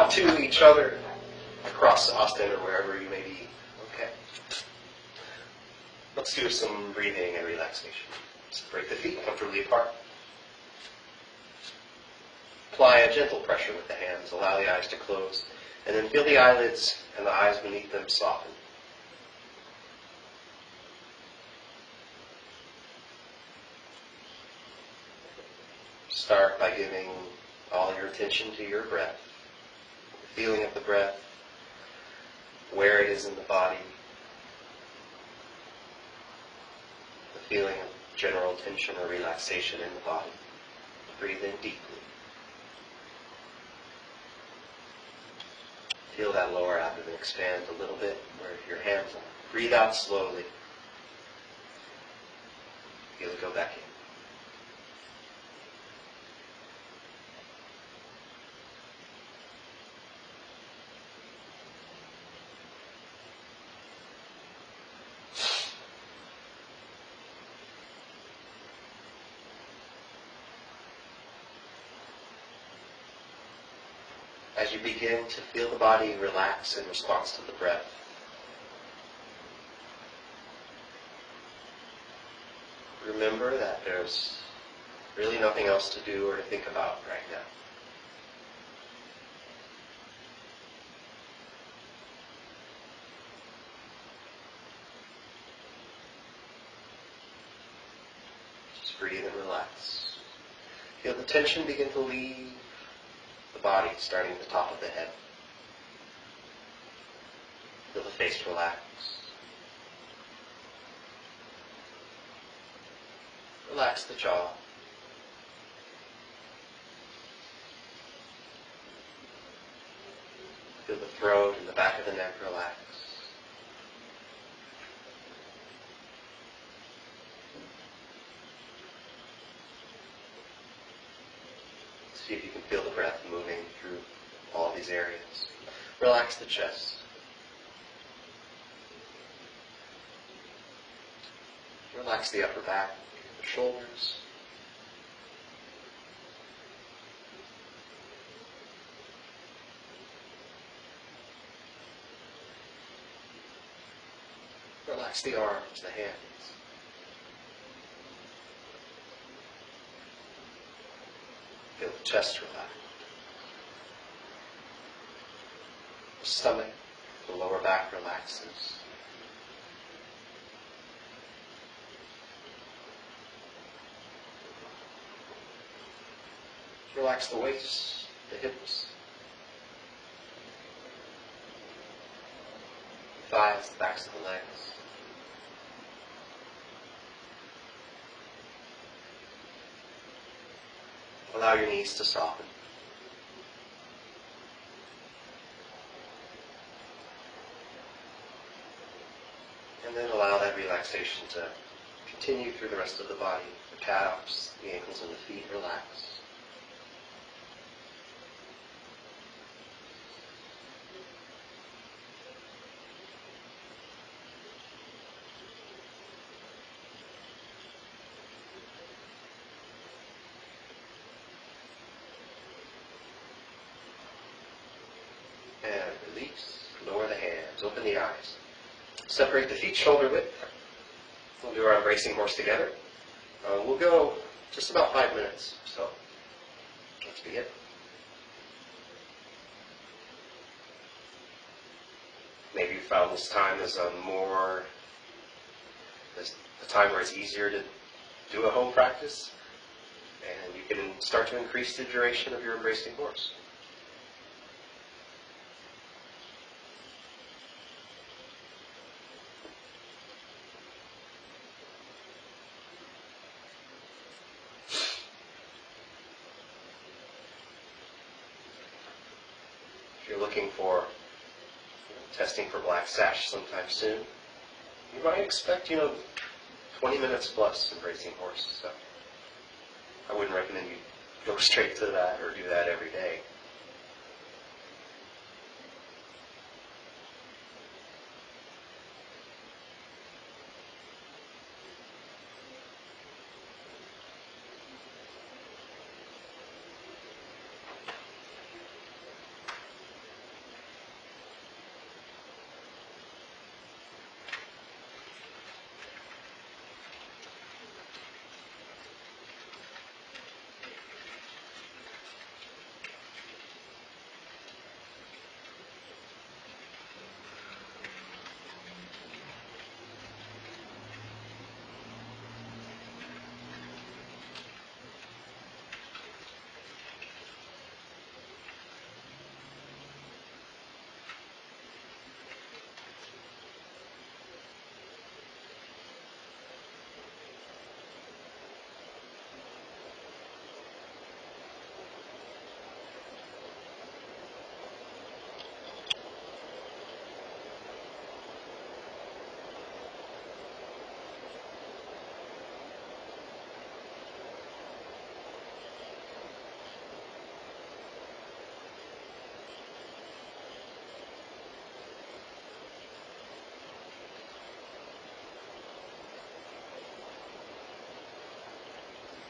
out to each other, across Austin or wherever you may be. Okay. Let's do some breathing and relaxation. Separate the feet comfortably apart. Apply a gentle pressure with the hands. Allow the eyes to close. And then feel the eyelids and the eyes beneath them soften. Start by giving all your attention to your breath, the feeling of the breath, where it is in the body, the feeling of general tension or relaxation in the body. Breathe in deeply. Feel that lower abdomen expand a little bit where your hands are. Breathe out slowly. Feel it go back in. As you begin to feel the body relax in response to the breath, remember that there's really nothing else to do or to think about right now. Just breathe and relax. Feel the tension begin to leave the body, starting at the top of the head. Feel the face relax. Relax the jaw. Feel the throat and the back of the neck relax. See if you can feel the breath moving through all these areas. Relax the chest. Relax the upper back, the shoulders. Relax the arms, the hands. Feel the chest relax. The stomach, the lower back relaxes. Relax the waist, the hips, the thighs, the backs of the legs. Allow your knees to soften. And then allow that relaxation to continue through the rest of the body. The calves, the ankles, and the feet relax. And release. Lower the hands. Open the eyes. Separate the feet shoulder width. We'll do our embracing horse together. We'll go just about 5 minutes. So let's begin. Maybe you found this time as a time where it's easier to do a home practice, and you can start to increase the duration of your embracing horse. If you're looking for testing for black sash sometime soon, you might expect, 20 minutes plus embracing horse. So I wouldn't recommend you go straight to that or do that every day.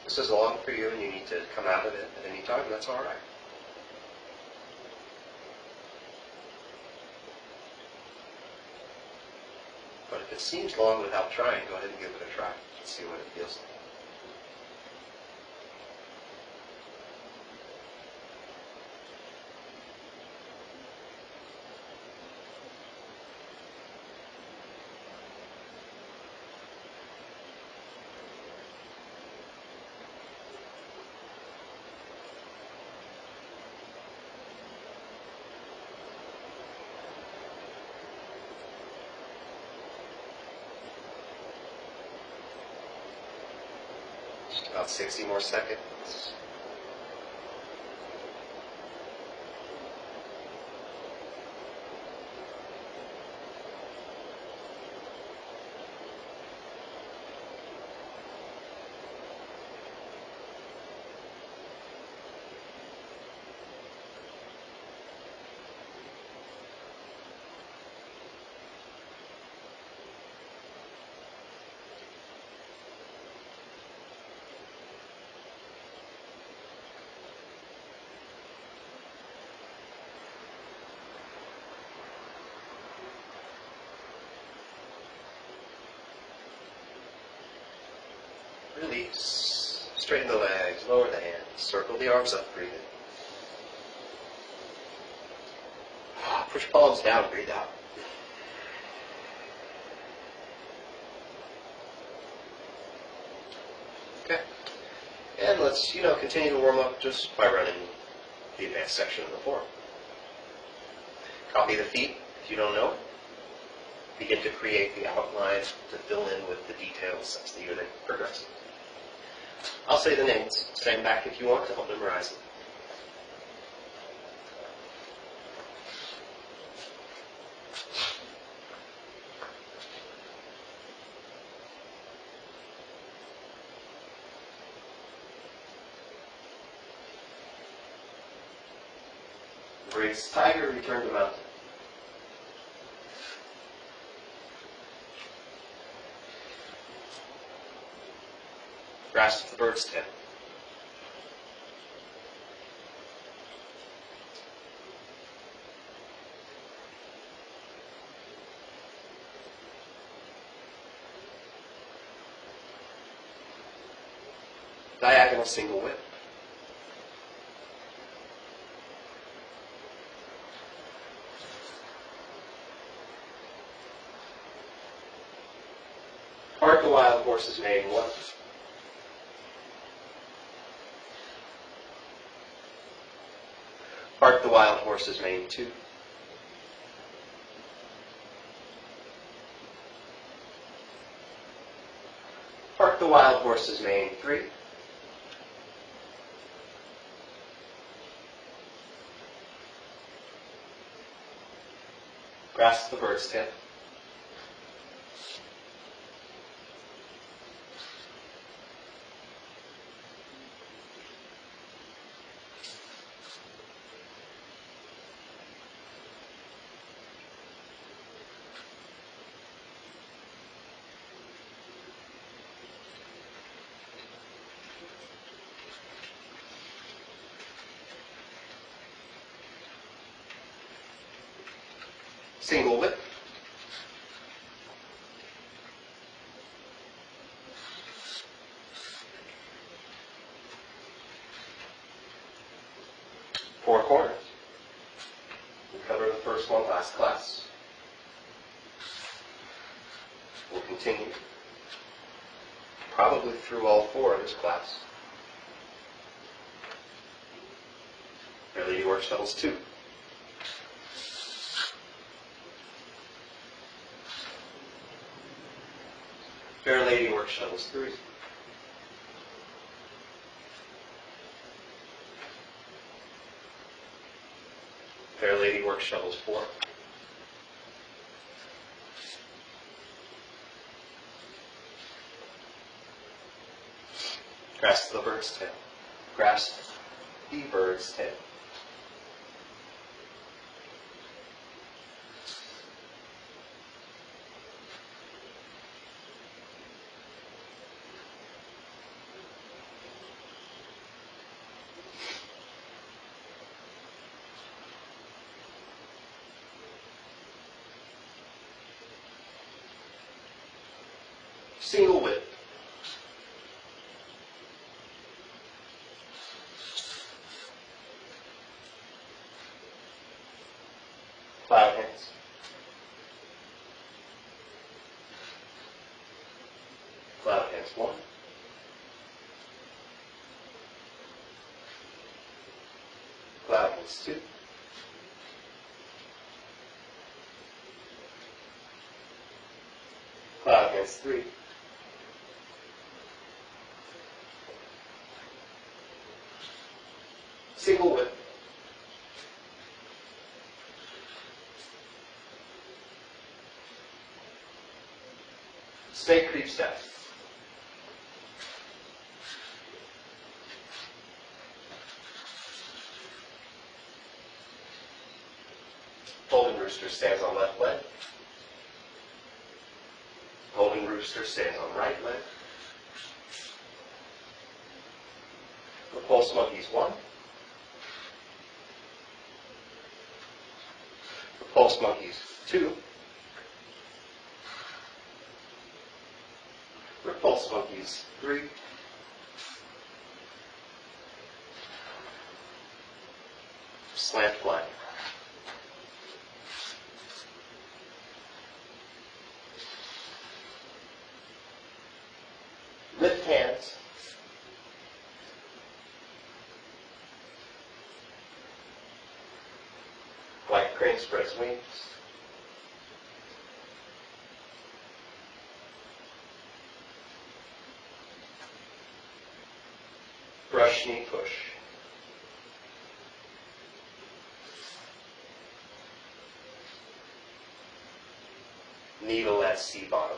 this is long for you and you need to come out of it at any time, that's all right. But if it seems long without trying, go ahead and give it a try and see what it feels like. Just about 60 more seconds. Release. Straighten the legs, lower the hands, circle the arms up, breathe in. Push palms down, breathe out. Okay. And let's, continue to warm up just by running the advanced section of the form. Copy the feet if you don't know it. Begin to create the outline to fill in with the details as the unit progresses. I'll say the names. Stand back if you want to help memorize them. Embrace tiger, return to mountain. Grasp the bird's tail. Diagonal single whip. Part the wild horse's mane 1. Part the wild horse's mane 2. Part the wild horse's mane 3. Grasp the bird's tail. Single whip. Four corners. We covered the first one last class. We'll continue probably through all 4 of this class. Fair Lady Work Shuttles 2. Fair Lady Work Shuttles 3. Fair Lady Work Shuttles 4. Grasp the bird's tail. Grasp the bird's tail. Single whip. Cloud hands. Cloud hands 1. Cloud hands 2. Cloud hands 3. Single whip. Snake creep step. Golden rooster stands on left leg. Golden rooster stands on right leg. Repulse monkeys 1. Repulse monkeys 2. Repulse monkeys 3. Slant fly. Lift hands. White crane spreads wings. Brush knee push. Needle at sea bottom.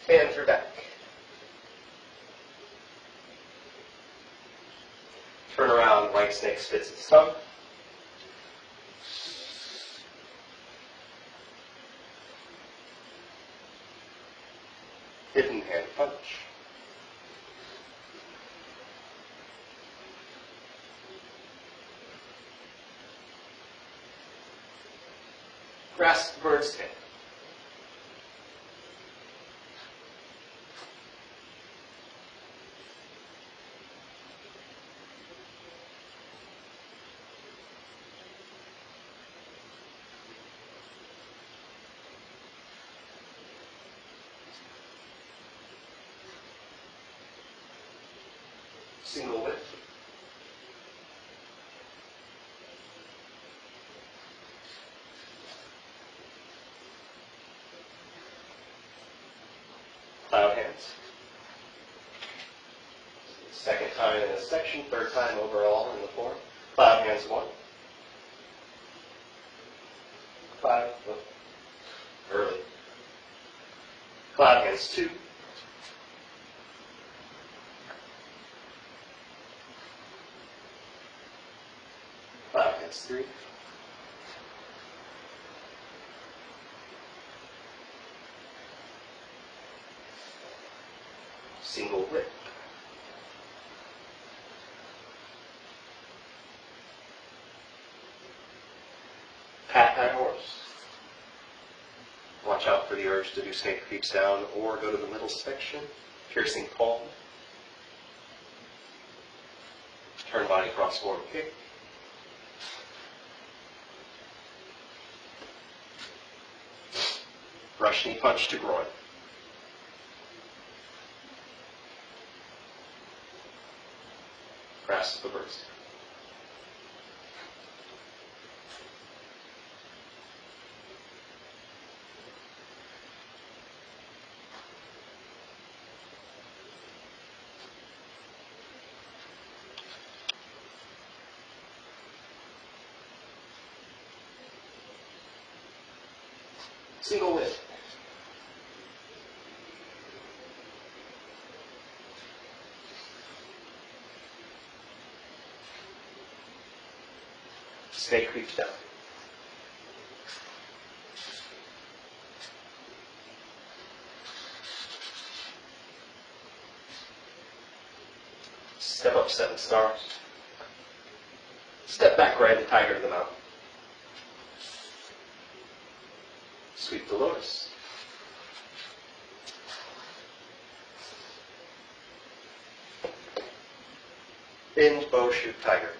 Hands are back. Turn around, white snake spits its tongue. Hidden hand punch. Grasp the bird's tail. Single whip. Cloud hands. Second time in this section, third time overall in the form. Cloud hands 1. Cloud, early. Cloud hands 2. Cloud hands 3. Single whip. Pat high horse. Watch out for the urge to do snake creeps down or go to the middle section. Piercing palm. Turn body cross forward kick. Brush knee punch to groin. Grasp the bird's tail. Single whip. Snake creeps down. Step up 7 stars. Step back, ride the tiger to the mountain. Sweep the lotus. Hinge, bow, shoot, tiger.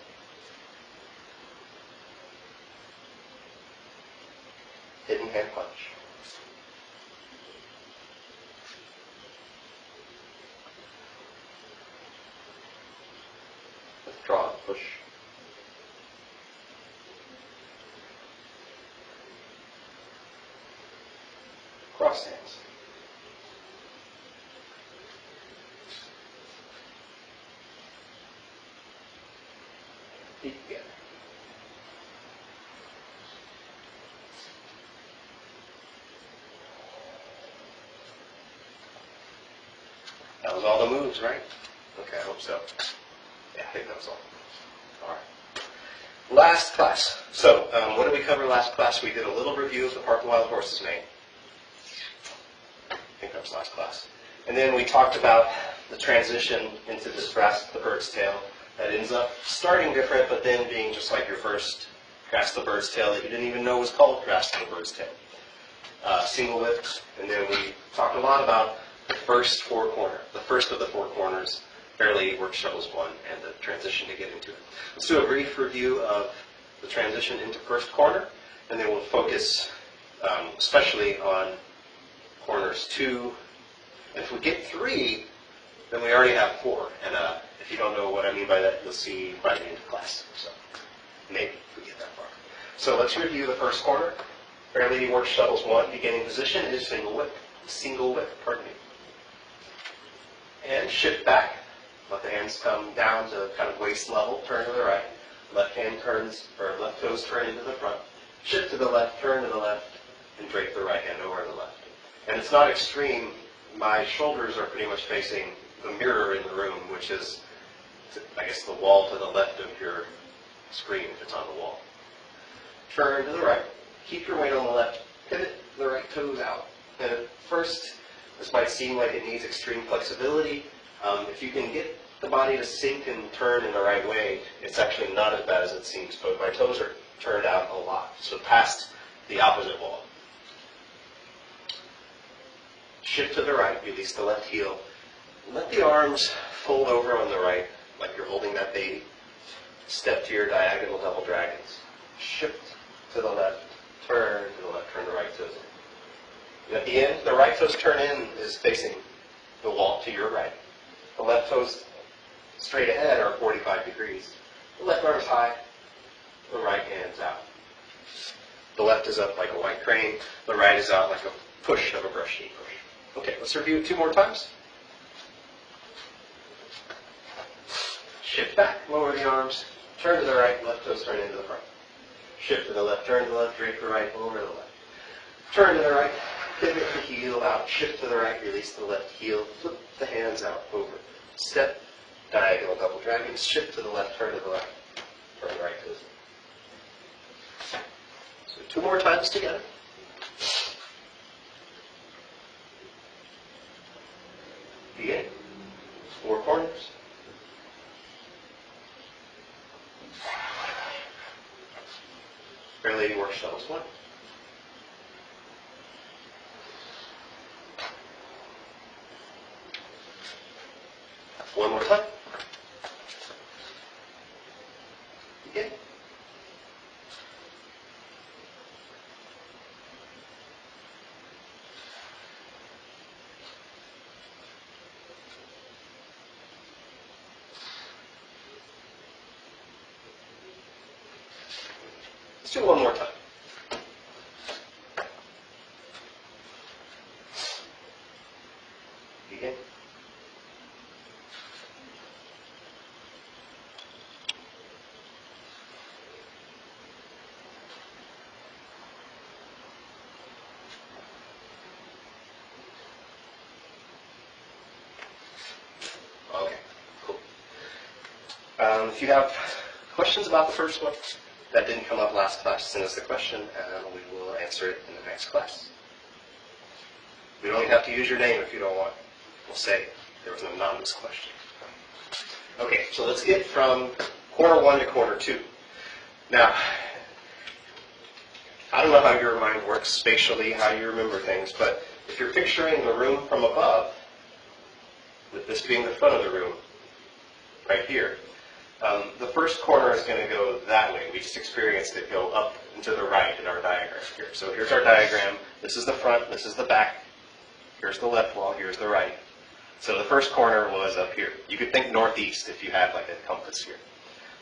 Hidden hand punch. Withdraw, push. Cross hands. Feet together. That was all the moves, right? Okay, I hope so. Yeah, I think that was all. All right. Last class. So, what did we cover last class? We did a little review of the part the wild horses made. I think that was last class. And then we talked about the transition into this grasp the bird's tail that ends up starting different, but then being just like your first grasp the bird's tail that you didn't even know was called grasp the bird's tail. Single whip, and then we talked a lot about the first four corner, the first of the four corners, fairly work shuttles one, and the transition to get into it. Let's do a brief review of the transition into first corner, and then we'll focus especially on corners 2. And if we get 3, then we already have 4. And if you don't know what I mean by that, you'll see by the end of class. So maybe if we get that far. So let's review the first corner. Fairly work shuttles 1, beginning position is single whip. Single whip, pardon me. And shift back. Let the hands come down to kind of waist level, turn to the right. Left hand turns, or left toes turn into the front. Shift to the left, turn to the left, and drape the right hand over the left. And it's not extreme. My shoulders are pretty much facing the mirror in the room, which is, I guess, the wall to the left of your screen if it's on the wall. Turn to the right. Keep your weight on the left. Pivot the right toes out. And at first, this might seem like it needs extreme flexibility. If you can get the body to sink and turn in the right way, it's actually not as bad as it seems, but my toes are turned out a lot, so past the opposite wall. Shift to the right, release the left heel. Let the arms fold over on the right, like you're holding that baby. Step to your diagonal double dragons. Shift to the left, turn to the left, turn the right toes in. And at the end, the right toes turn in is facing the wall to your right. The left toes straight ahead are 45 degrees. The left arm is high, the right hand's out. The left is up like a white crane, the right is out like a push of a brush knee push. Okay, let's review it 2 more times. Shift back, lower the arms, turn to the right, left toes turn into the front. Shift to the left, turn to the left, drape the right, over the left. Turn to the right, pivot the heel out, shift to the right, release the left heel, flip the hands out, over. Step, diagonal double dragons, shift to the left, turn to the left, turn the right toes in. So 2 more times together. Begin. 4 corners. Fair Lady work shuttles 1. One more time. Begin. Let's do it one more time. Begin. Okay, cool. If you have questions about the first one that didn't come up last class, send us the question and we will answer it in the next class. You don't even have to use your name if you don't want. We'll say there was an anonymous question. Okay, so let's get from corner 1 to corner 2. Now, I don't know how your mind works spatially, how you remember things, but if you're picturing the room from above, with this being the front of the room, right here, the first corner is going to go that way. We just experienced it go up and to the right in our diagram here. So here's our diagram. This is the front, this is the back. Here's the left wall, here's the right. So the first corner was up here. You could think northeast if you had like a compass here.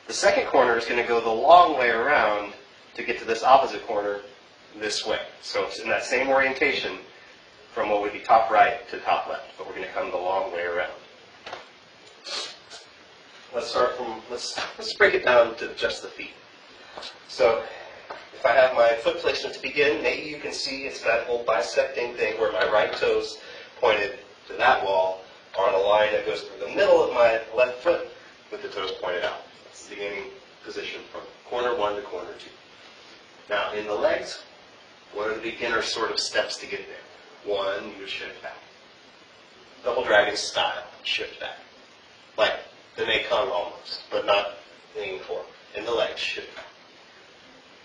The second corner is going to go the long way around to get to this opposite corner this way. So it's in that same orientation from what would be top right to top left, but we're going to come the long way around. Let's start from, let's break it down to just the feet. So if I have my foot placement to begin, maybe you can see it's that whole bisecting thing where my right toes pointed to that wall on a line that goes through the middle of my left foot with the toes pointed out. That's the beginning position from corner 1 to corner 2. Now in the legs, what are the beginner sort of steps to get there? 1, you would shift back. Double dragon style, shift back. Like the Kung almost, but not leaning forward. In the legs, shift back.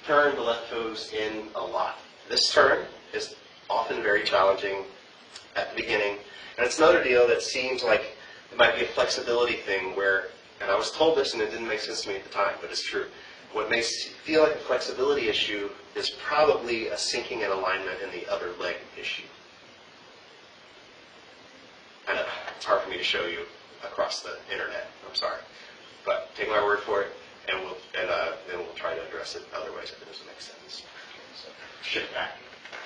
Turn the left toes in a lot. This turn is often very challenging at the beginning, and it's another deal that seems like it might be a flexibility thing where, and I was told this and it didn't make sense to me at the time, but it's true. What makes it feel like a flexibility issue is probably a sinking and alignment in the other leg issue. I know, it's hard for me to show you across the internet, I'm sorry. But take my word for it, and then we'll try to address it otherwise if it doesn't make sense. So shift back,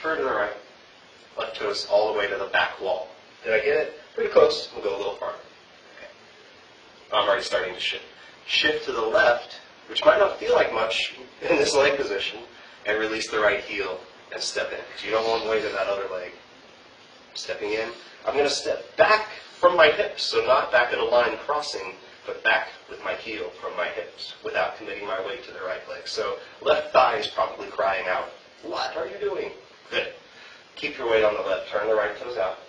turn to the right, left toes all the way to the back wall. Did I get it? Pretty close. We'll go a little farther. Okay. I'm already starting to shift. Shift to the left, which might not feel like much in this leg position, and release the right heel and step in. Because you don't want to weight in that other leg. Stepping in. I'm going to step back from my hips, so not back in a line crossing, but back with my heel from my hips without committing my weight to the right leg. So left thigh is probably crying out, "What are you doing?" Good. Keep your weight on the left. Turn the right toes out.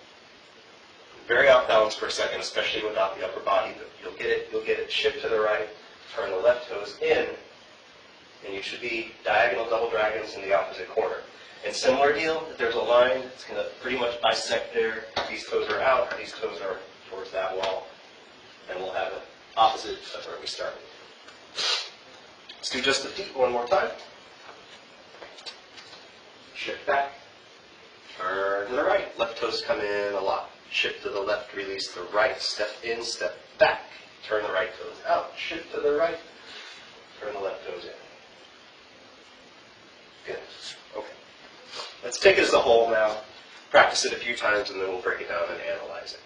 Very off balance for a second, especially without the upper body. But you'll get it. You'll get it. Shift to the right. Turn the left toes in, and you should be diagonal double dragons in the opposite corner. And similar deal. If there's a line, it's going to pretty much bisect there. These toes are out. These toes are towards that wall, and we'll have an opposite of where we started. Let's do just the feet one more time. Shift back. Turn to the right. Left toes come in a lot. Shift to the left. Release the right. Step in. Step back. Turn the right toes out. Shift to the right. Turn the left toes in. Good. Okay. Let's take it as a whole now. Practice it a few times, and then we'll break it down and analyze it.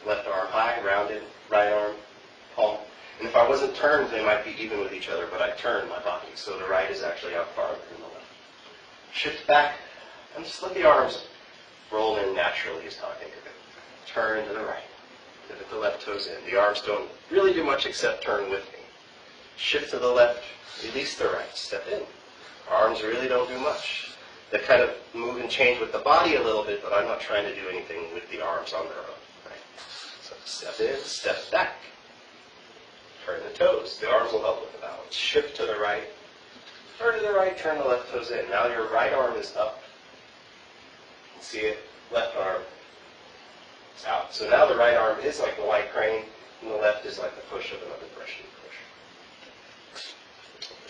Left arm high, rounded, right arm, palm. And if I wasn't turned, they might be even with each other, but I turned my body, so the right is actually out farther than the left. Shift back, and just let the arms roll in naturally is how I think of it. Turn to the right. Pivot the left toes in. The arms don't really do much except turn with me. Shift to the left, release the right, step in. Arms really don't do much. They kind of move and change with the body a little bit, but I'm not trying to do anything with the arms on their own. Right? So step in, step back. Turn the toes. The arms will help with the balance. Shift to the right. Turn to the right, turn the left toes in. Now your right arm is up. You can see it. Left arm is out. So now the right arm is like the white crane, and the left is like the push of another brushing push.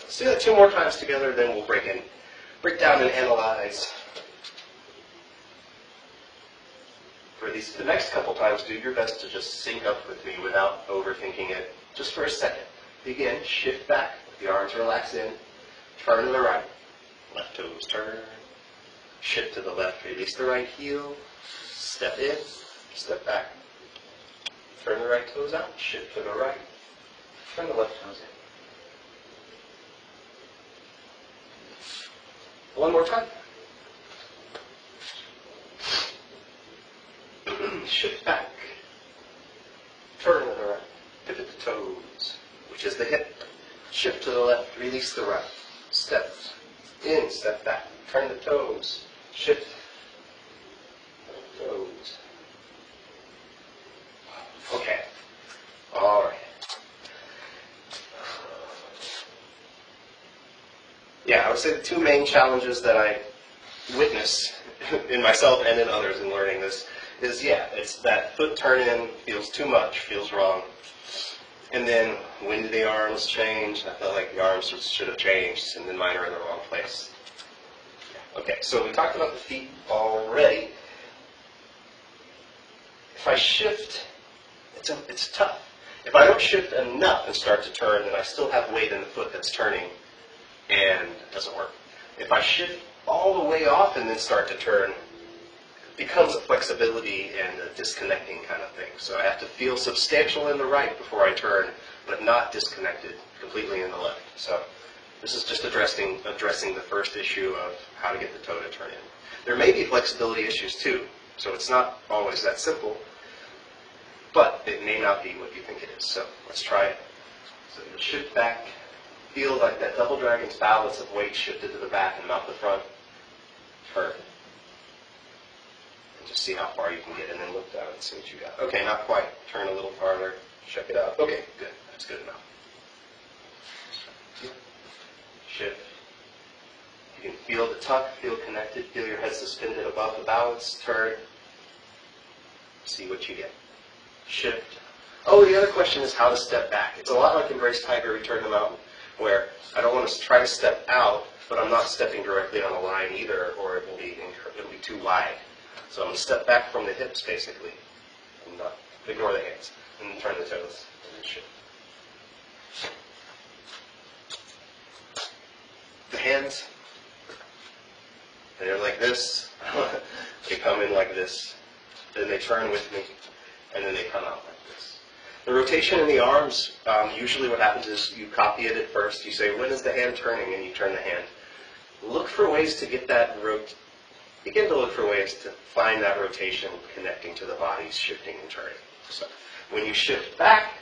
Let's do that 2 more times together, then we'll break down and analyze. For the next couple times, do your best to just sync up with me without overthinking it. Just for a second. Begin, shift back, the arms relax in, turn to the right, left toes turn, shift to the left, release the right heel, step in, step back, turn the right toes out, shift to the right, turn the left toes in. One more time. Shift back, turn to the right, pivot the toes, which is the hip. Shift to the left, release the right. Step in, step back, turn the toes, shift, toes. Okay, all right. would say the two main challenges that I witness in myself and in others in learning this is, yeah, it's that foot turn in feels too much, feels wrong. And then when do the arms change? I felt like the arms should have changed, and then mine are in the wrong place. Okay, so we talked about the feet already. If I shift, it's tough. If I don't shift enough and start to turn, then I still have weight in the foot that's turning, and it doesn't work. If I shift all the way off and then start to turn, it becomes a flexibility and a disconnecting kind of thing. So I have to feel substantial in the right before I turn, but not disconnected completely in the left. So this is just addressing the first issue of how to get the toe to turn in. There may be flexibility issues too, so it's not always that simple, but it may not be what you think it is. So let's try it. So you'll shift back, feel like that double dragon's balance of weight shifted to the back and not the front. Turn. And just see how far you can get, and then look down and see what you got. Okay, not quite. Turn a little farther. Check it out. Okay, good. That's good enough. Shift. You can feel the tuck, feel connected, feel your head suspended above the balance. Turn. See what you get. Shift. Oh, the other question is how to step back. It's a lot like Embrace Tiger, Return to Mountain, where I don't want to try to step out, but I'm not stepping directly on a line either, or it'll be too wide. So I'm going to step back from the hips, basically, and not ignore the hands, and turn the toes, and then shift. The hands, they're like this. They come in like this, then they turn with me, and then they come out like this. The rotation in the arms, usually what happens is you copy it at first. You say, when is the hand turning? And you turn the hand. Look for ways to get that begin to look for ways to find that rotation connecting to the body's shifting and turning. So when you shift back,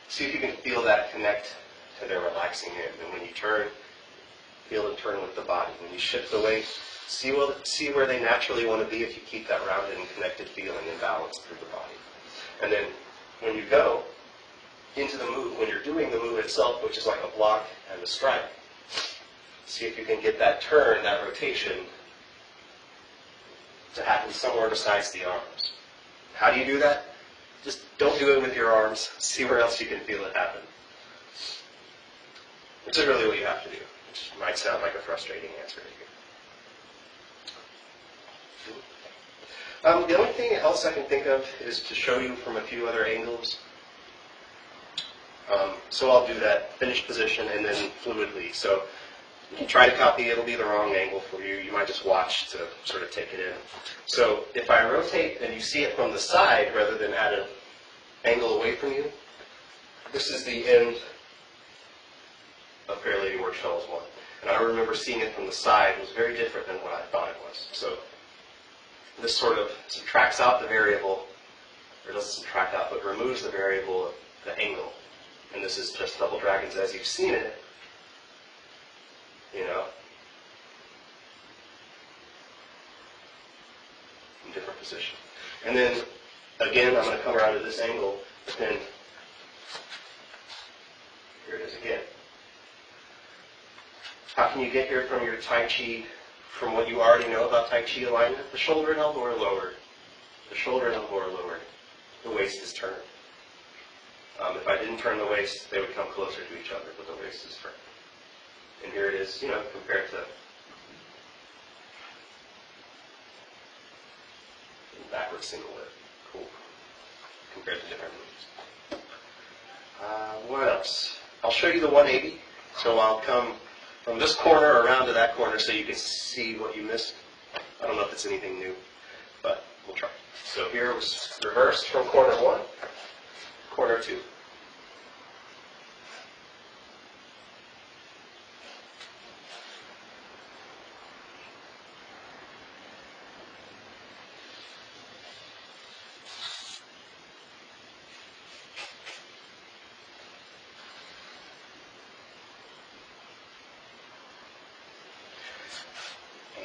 see if you can feel that connect to their relaxing in. And when you turn, feel it turn with the body. When you shift the weight, see where they naturally want to be if you keep that rounded and connected feeling and balance through the body. And then when you go into the move, when you're doing the move itself, which is like a block and a strike, see if you can get that turn, that rotation, to happen somewhere besides the arms. How do you do that? Just don't do it with your arms. See where else you can feel it happen. Which is really what you have to do. Which might sound like a frustrating answer to you. The only thing else I can think of is to show you from a few other angles. So I'll do that finished position and then fluidly. So you can try to copy, it'll be the wrong angle for you. You might just watch to sort of take it in. So if I rotate and you see it from the side rather than at an angle away from you, this is the end of Fair Lady Work Shuttles 1. And I remember seeing it from the side. It was very different than what I thought it was. So this sort of subtracts out the variable, or doesn't subtract out, but removes the variable of the angle. And this is just double dragons as you've seen it, you know, in different position. And then, again, I'm going to come around to this angle, but then here it is again. How can you get here from your Tai Chi, from what you already know about Tai Chi alignment? The shoulder and elbow are lowered. The shoulder and elbow are lowered. The waist is turned. If I didn't turn the waist, they would come closer to each other, but the waist is turned. And here it is, you know, compared to backward single whip. Cool. Compared to different moves. What else? I'll show you the 180. So I'll come from this corner around to that corner so you can see what you missed. I don't know if it's anything new, but we'll try. So here it was reversed from corner 1, corner 2.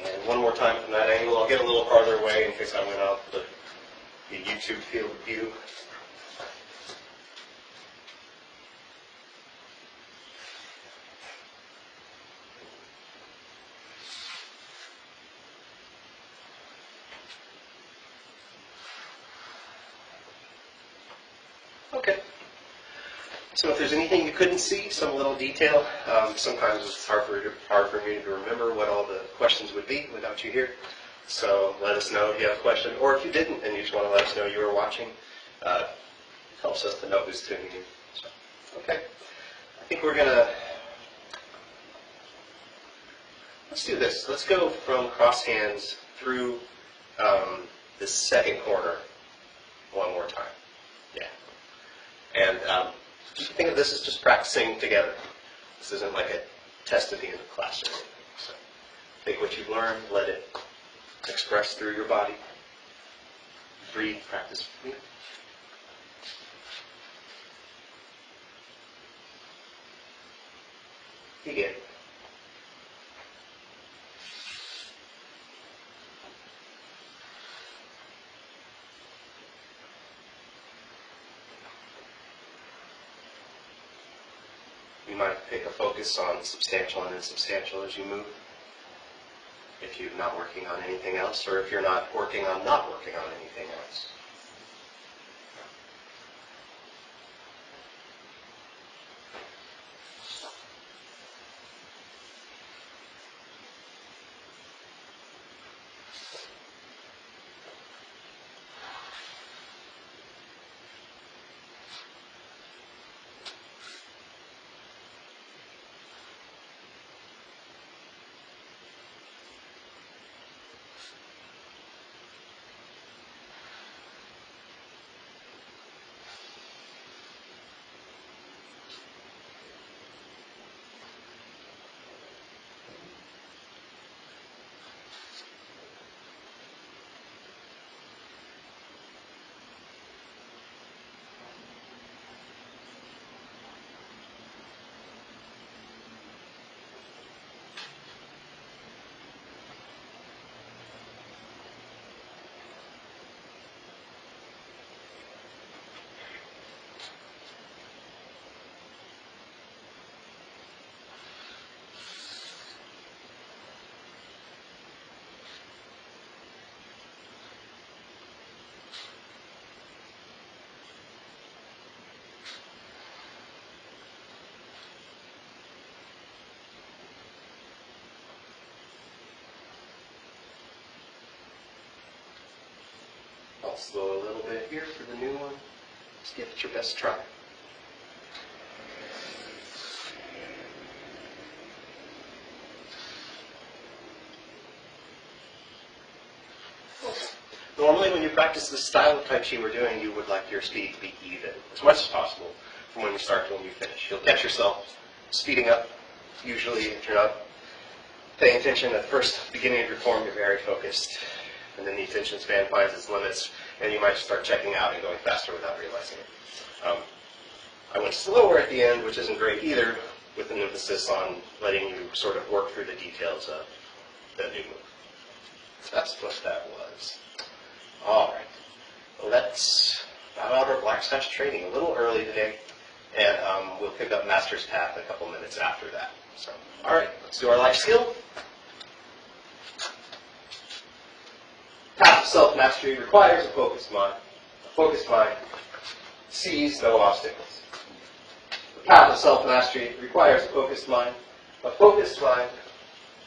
And one more time from that angle. I'll get a little farther away in case I went out the YouTube field of view. So if there's anything you couldn't see, some little detail, sometimes it's hard for me to remember what all the questions would be without you here. So let us know if you have a question, or if you didn't and you just want to let us know you were watching. It helps us to know who's tuning in. So, okay, I think we're gonna, let's do this. Let's go from cross hands through the second corner one more time. Yeah. And just think of this as just practicing together. This isn't like a test at the end of class or anything. So take what you've learned, let it express through your body. Breathe, practice with me. Begin. You might pick a focus on substantial and insubstantial as you move. If you're not working on anything else, or if you're not working on anything else. I'll slow a little bit here for the new one. Just give it your best try. Normally when you practice the style of Tai Chi we're doing, you would like your speed to be even, as much as possible, from when you start to when you finish. You'll catch yourself speeding up. Usually if you're not paying attention at first beginning of your form, you're very focused, and then the attention span finds its limits, and you might start checking out and going faster without realizing it. I went slower at the end, which isn't great either, with an emphasis on letting you sort of work through the details of the new move. That's what that was. All right. Well, that's about our black sash training. A little early today, and we'll pick up Master's Path a couple minutes after that. So, all right, let's do our life skill. Path of self-mastery requires a focused mind. A focused mind sees no obstacles. The path of self-mastery requires a focused mind. A focused mind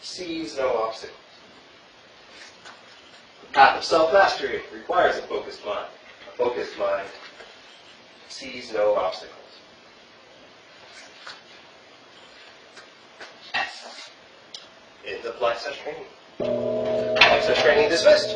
sees no obstacles. The path of self-mastery requires a focused mind. A focused mind sees no obstacles. End of black sash training. Black sash training dismissed.